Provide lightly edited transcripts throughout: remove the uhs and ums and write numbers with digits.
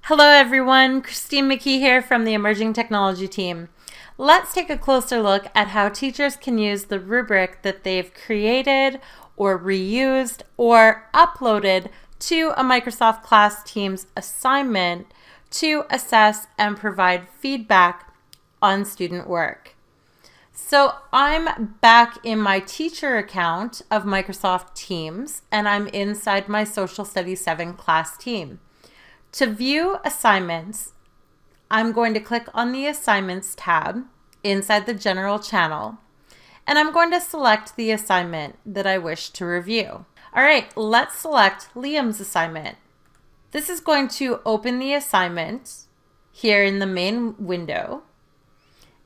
Hello everyone, Christine McKee here from the Emerging Technology team. Let's take a closer look at how teachers can use the rubric that they've created or reused or uploaded to a Microsoft Class Teams assignment to assess and provide feedback on student work. So I'm back in my teacher account of Microsoft Teams and I'm inside my Social Studies 7 class team. To view assignments, I'm going to click on the Assignments tab inside the General channel, and I'm going to select the assignment that I wish to review. All right, let's select Liam's assignment. This is going to open the assignment here in the main window,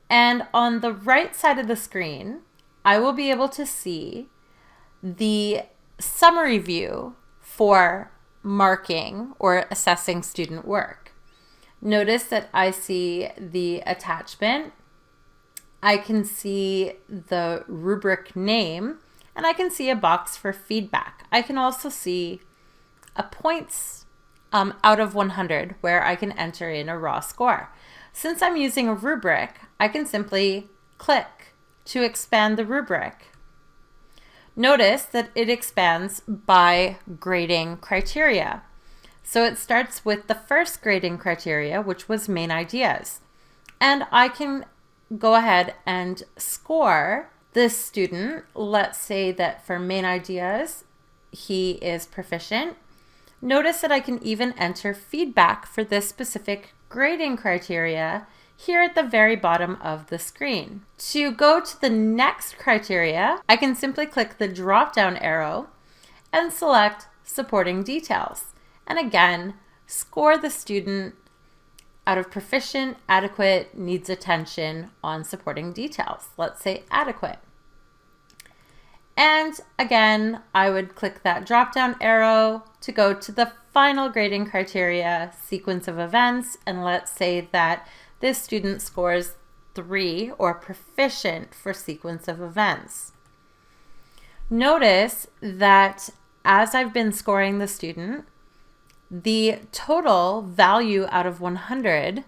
and on the right side of the screen, I will be able to see the summary view for marking or assessing student work. Notice that I see the attachment, I can see the rubric name, and I can see a box for feedback. I can also see a points out of 100 where I can enter in a raw score. Since I'm using a rubric, I can simply click to expand the rubric. Notice that it expands by grading criteria. So it starts with the first grading criteria, which was main ideas. And I can go ahead and score this student. Let's say that for main ideas, he is proficient. Notice that I can even enter feedback for this specific grading criteria here at the very bottom of the screen. To go to the next criteria, I can simply click the drop-down arrow and select supporting details. And again, score the student out of proficient, adequate, needs attention on supporting details. Let's say adequate. And again, I would click that drop-down arrow to go to the final grading criteria, sequence of events, and let's say that this student scores 3 or proficient for sequence of events. Notice that as I've been scoring the student, the total value out of 100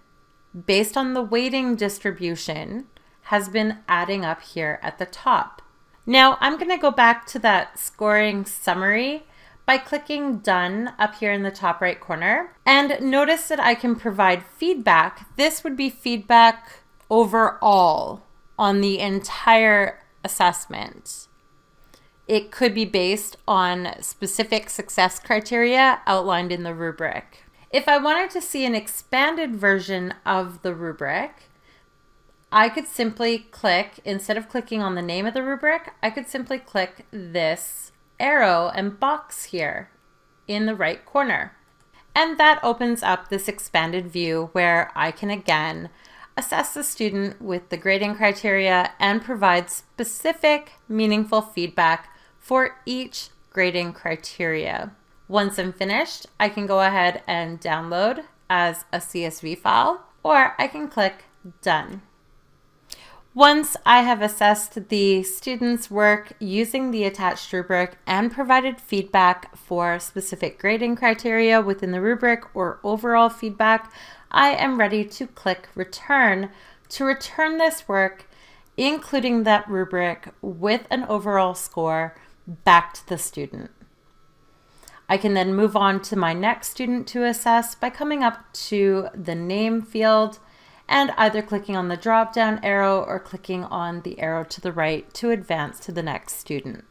based on the weighting distribution has been adding up here at the top. Now I'm going to go back to that scoring summary by clicking Done up here in the top right corner. And notice that I can provide feedback. This would be feedback overall on the entire assessment. It could be based on specific success criteria outlined in the rubric. If I wanted to see an expanded version of the rubric, I could simply click, instead of clicking on the name of the rubric, I could simply click this arrow and box here in the right corner. And that opens up this expanded view where I can again assess the student with the grading criteria and provide specific, meaningful feedback for each grading criteria. Once I'm finished, I can go ahead and download as a CSV file, or I can click Done. Once I have assessed the student's work using the attached rubric and provided feedback for specific grading criteria within the rubric or overall feedback, I am ready to click Return to return this work, including that rubric with an overall score, back to the student. I can then move on to my next student to assess by coming up to the name field and either clicking on the drop-down arrow or clicking on the arrow to the right to advance to the next student.